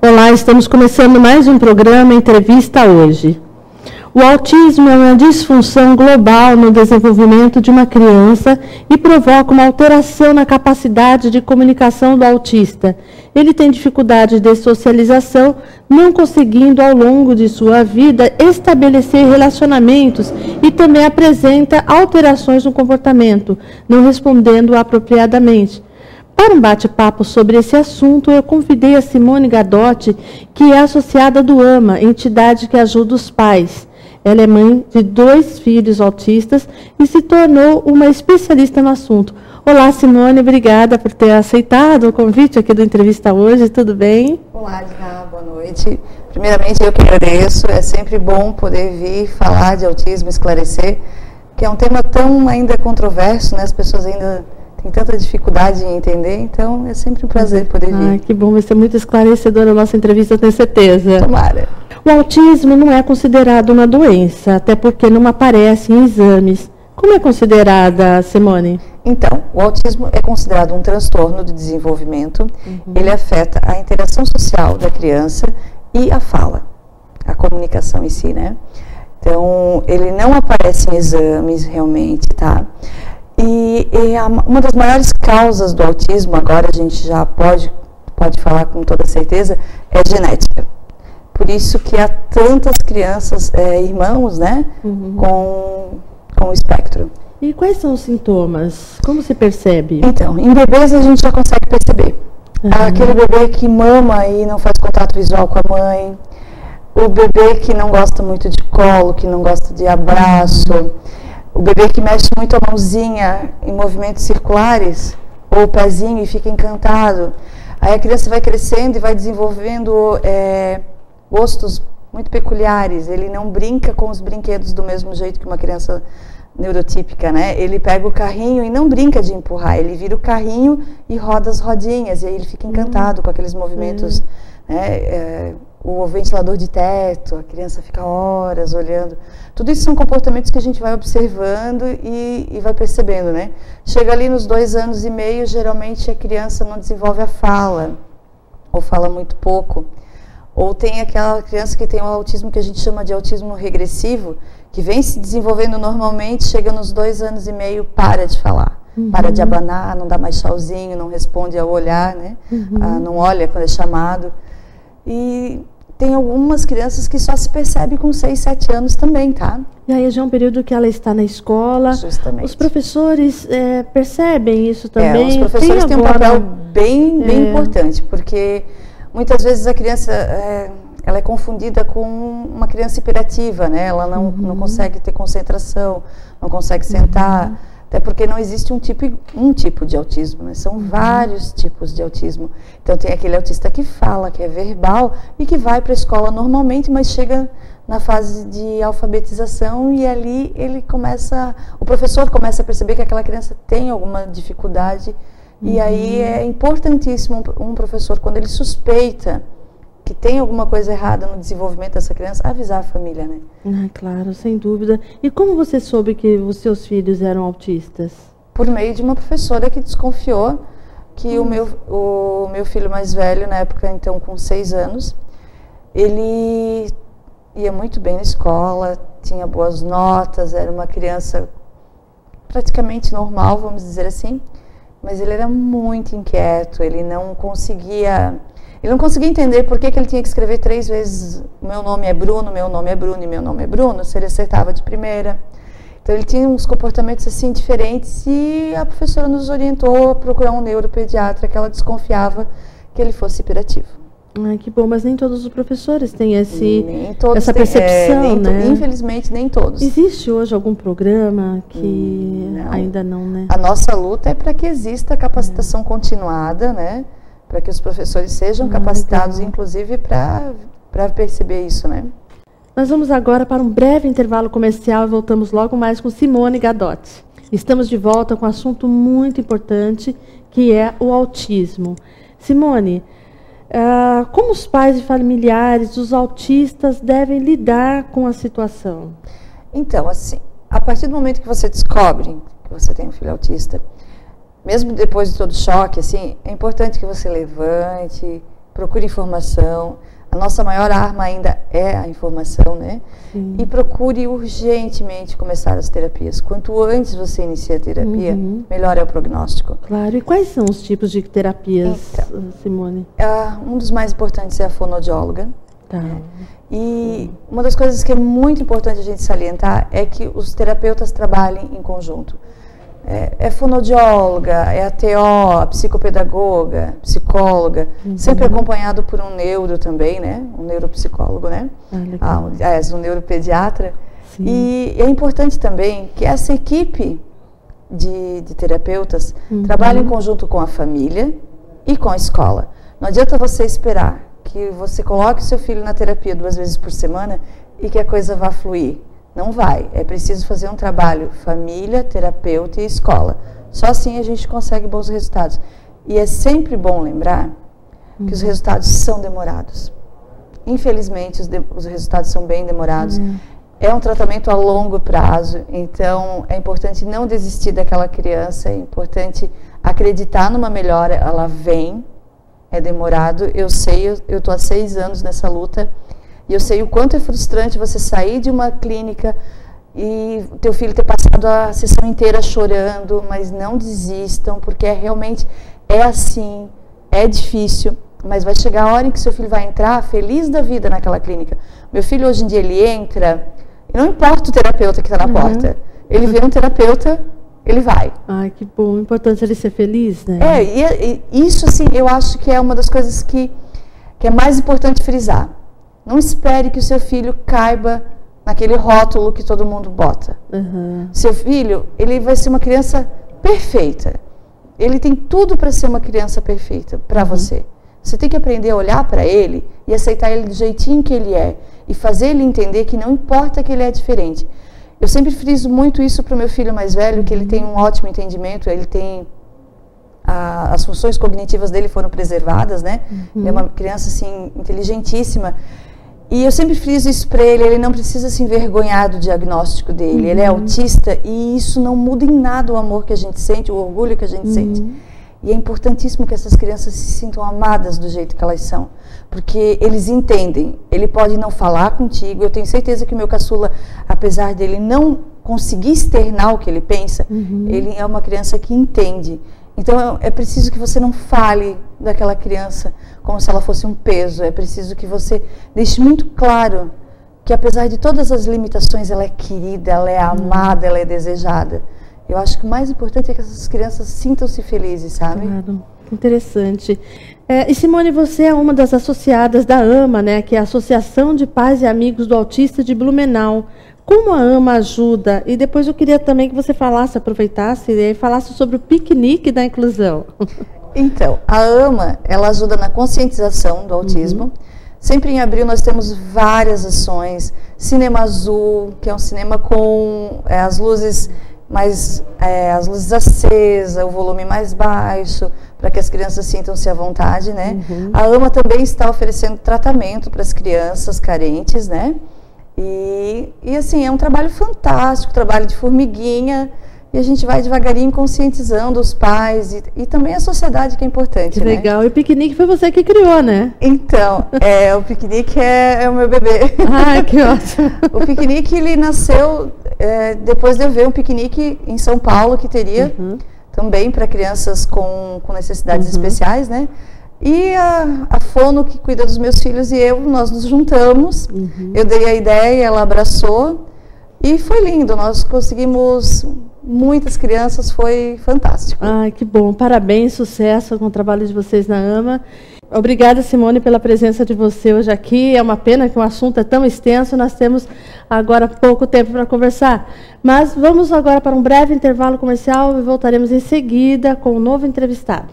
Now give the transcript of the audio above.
Olá, estamos começando mais um programa Entrevista Hoje. O autismo é uma disfunção global no desenvolvimento de uma criança e provoca uma alteração na capacidade de comunicação do autista. Ele tem dificuldade de socialização, não conseguindo ao longo de sua vida estabelecer relacionamentos e também apresenta alterações no comportamento, não respondendo apropriadamente. Para um bate-papo sobre esse assunto, eu convidei a Simone Gadotti, que é associada do AMA, entidade que ajuda os pais. Ela é mãe de 2 filhos autistas e se tornou uma especialista no assunto. Olá, Simone, obrigada por ter aceitado o convite aqui do Entrevista Hoje, tudo bem? Olá, Dina, boa noite. Primeiramente, eu que agradeço, é sempre bom poder vir falar de autismo, esclarecer, que é um tema tão ainda controverso, né? As pessoas ainda têm tanta dificuldade em entender, então é sempre um prazer poder vir. Ah, que bom, vai ser muito esclarecedora a nossa entrevista, tenho certeza. Tomara. O autismo não é considerado uma doença, até porque não aparece em exames. Como é considerada, Simone? Então, o autismo é considerado um transtorno do desenvolvimento. Ele afeta a interação social da criança e a fala, a comunicação em si, né? Então, ele não aparece em exames realmente, tá? E uma das maiores causas do autismo, agora a gente já pode falar com toda certeza, é genética. Por isso que há tantas crianças, irmãos, né, com o espectro. E quais são os sintomas? Como se percebe? Então, em bebês a gente já consegue perceber. Aquele bebê que mama e não faz contato visual com a mãe, o bebê que não gosta muito de colo, que não gosta de abraço, o bebê que mexe muito a mãozinha em movimentos circulares, ou o pezinho e fica encantado. Aí a criança vai crescendo e vai desenvolvendo gostos muito peculiares. Ele não brinca com os brinquedos do mesmo jeito que uma criança neurotípica, né? Ele pega o carrinho e não brinca de empurrar, ele vira o carrinho e roda as rodinhas, e aí ele fica encantado com aqueles movimentos, né? O ventilador de teto, a criança fica horas olhando. Tudo isso são comportamentos que a gente vai observando e vai percebendo, né? Chega ali nos 2 anos e meio, geralmente a criança não desenvolve a fala, ou fala muito pouco. Ou tem aquela criança que tem o autismo que a gente chama de autismo regressivo, que vem se desenvolvendo normalmente, chega nos 2 anos e meio, para de falar. Para de abanar, não dá mais tchauzinho, não responde ao olhar, né? Não olha quando é chamado. E tem algumas crianças que só se percebem com 6, 7 anos também, tá? E aí já é um período que ela está na escola. Justamente. Os professores percebem isso também? Os professores têm um papel bem importante, porque muitas vezes a criança ela é confundida com uma criança hiperativa, né? Ela não consegue ter concentração, não consegue sentar, até porque não existe um tipo de autismo, né? São vários tipos de autismo. Então tem aquele autista que fala, que é verbal e que vai para a escola normalmente, mas chega na fase de alfabetização e ali o professor começa a perceber que aquela criança tem alguma dificuldade. E aí é importantíssimo um professor, quando ele suspeita que tem alguma coisa errada no desenvolvimento dessa criança, avisar a família, né? Claro, sem dúvida. E como você soube que os seus filhos eram autistas? Por meio de uma professora que desconfiou que o meu filho mais velho, na época, então, com 6 anos, ele ia muito bem na escola, tinha boas notas, era uma criança praticamente normal, vamos dizer assim. Mas ele era muito inquieto, ele não conseguia entender por que ele tinha que escrever 3 vezes meu nome é Bruno, meu nome é Bruno e meu nome é Bruno, se ele acertava de primeira. Então ele tinha uns comportamentos assim diferentes e a professora nos orientou a procurar um neuropediatra, que ela desconfiava que ele fosse hiperativo. Que bom, mas nem todos os professores têm essa percepção, né? Infelizmente, nem todos. Existe hoje algum programa que ainda não, né? A nossa luta é para que exista capacitação continuada, né? Para que os professores sejam capacitados, inclusive, para perceber isso, né? Nós vamos agora para um breve intervalo comercial e voltamos logo mais com Simone Gadotti. Estamos de volta com um assunto muito importante, que é o autismo. Simone, como os pais e familiares, os autistas devem lidar com a situação? Então, assim, a partir do momento que você descobre que você tem um filho autista, mesmo depois de todo o choque, assim, é importante que você levante, procure informação. A nossa maior arma ainda é a informação, né? Sim. E procure urgentemente começar as terapias. Quanto antes você inicia a terapia, melhor é o prognóstico. Claro. E quais são os tipos de terapias, então, Simone? Um dos mais importantes é a fonoaudióloga. Tá. E uma das coisas que é muito importante a gente salientar é que os terapeutas trabalhem em conjunto. É fonoaudióloga, é a TO, a psicopedagoga, psicóloga, sempre acompanhado por um neuro também, né? Um neuropsicólogo, né? Um neuropediatra. Sim. E é importante também que essa equipe de terapeutas trabalhe em conjunto com a família e com a escola. Não adianta você esperar que você coloque seu filho na terapia 2 vezes por semana e que a coisa vá fluir. Não vai. É preciso fazer um trabalho família, terapeuta e escola. Só assim a gente consegue bons resultados. E é sempre bom lembrar que os resultados são demorados. Infelizmente, os resultados são bem demorados. É um tratamento a longo prazo, então é importante não desistir daquela criança, é importante acreditar numa melhora, ela vem, é demorado. Eu sei, eu estou há 6 anos nessa luta. E eu sei o quanto é frustrante você sair de uma clínica e teu filho ter passado a sessão inteira chorando, mas não desistam, porque realmente é assim, é difícil, mas vai chegar a hora em que seu filho vai entrar feliz da vida naquela clínica. Meu filho hoje em dia ele entra, não importa o terapeuta que está na porta, ele vê um terapeuta, ele vai. Ai, que bom, importante ele ser feliz, né? E isso assim, eu acho que é uma das coisas que é mais importante frisar. Não espere que o seu filho caiba naquele rótulo que todo mundo bota. Seu filho, ele vai ser uma criança perfeita. Ele tem tudo para ser uma criança perfeita para você. Você tem que aprender a olhar para ele e aceitar ele do jeitinho que ele é. E fazer ele entender que não importa que ele é diferente. Eu sempre friso muito isso para o meu filho mais velho, que ele tem um ótimo entendimento, ele tem... as funções cognitivas dele foram preservadas, né? Ele é uma criança, assim, inteligentíssima. E eu sempre friso isso para ele não precisa se envergonhar do diagnóstico dele. Ele é autista e isso não muda em nada o amor que a gente sente, o orgulho que a gente sente. E é importantíssimo que essas crianças se sintam amadas do jeito que elas são. Porque eles entendem. Ele pode não falar contigo. Eu tenho certeza que o meu caçula, apesar dele não conseguir externar o que ele pensa, ele é uma criança que entende. Então é preciso que você não fale daquela criança como se ela fosse um peso. É preciso que você deixe muito claro que apesar de todas as limitações, ela é querida, ela é amada, ela é desejada. Eu acho que o mais importante é que essas crianças sintam-se felizes, sabe? Claro, interessante. E Simone, você é uma das associadas da AMA, né, que é a Associação de Pais e Amigos do Autista de Blumenau. Como a AMA ajuda? E depois eu queria também que você falasse, aproveitasse e falasse sobre o piquenique da inclusão. Então, a AMA, ela ajuda na conscientização do autismo. Sempre em abril nós temos várias ações. Cinema Azul, que é um cinema com as luzes acesas, o volume mais baixo, para que as crianças sintam-se à vontade, né? A AMA também está oferecendo tratamento para as crianças carentes, né? E assim, é um trabalho fantástico, trabalho de formiguinha, e a gente vai devagarinho conscientizando os pais e também a sociedade, que é importante, que né? Legal, e o piquenique foi você que criou, né? Então, o piquenique é o meu bebê. Ai, que ótimo! O piquenique, ele nasceu depois de eu ver um piquenique em São Paulo, que teria também para crianças com necessidades especiais, né? E a Fono, que cuida dos meus filhos, e nós nos juntamos. Eu dei a ideia, ela abraçou e foi lindo. Nós conseguimos muitas crianças, foi fantástico. Ai, que bom. Parabéns, sucesso com o trabalho de vocês na AMA. Obrigada, Simone, pela presença de você hoje aqui. É uma pena que o assunto é tão extenso, nós temos agora pouco tempo para conversar. Mas vamos agora para um breve intervalo comercial e voltaremos em seguida com um novo entrevistado.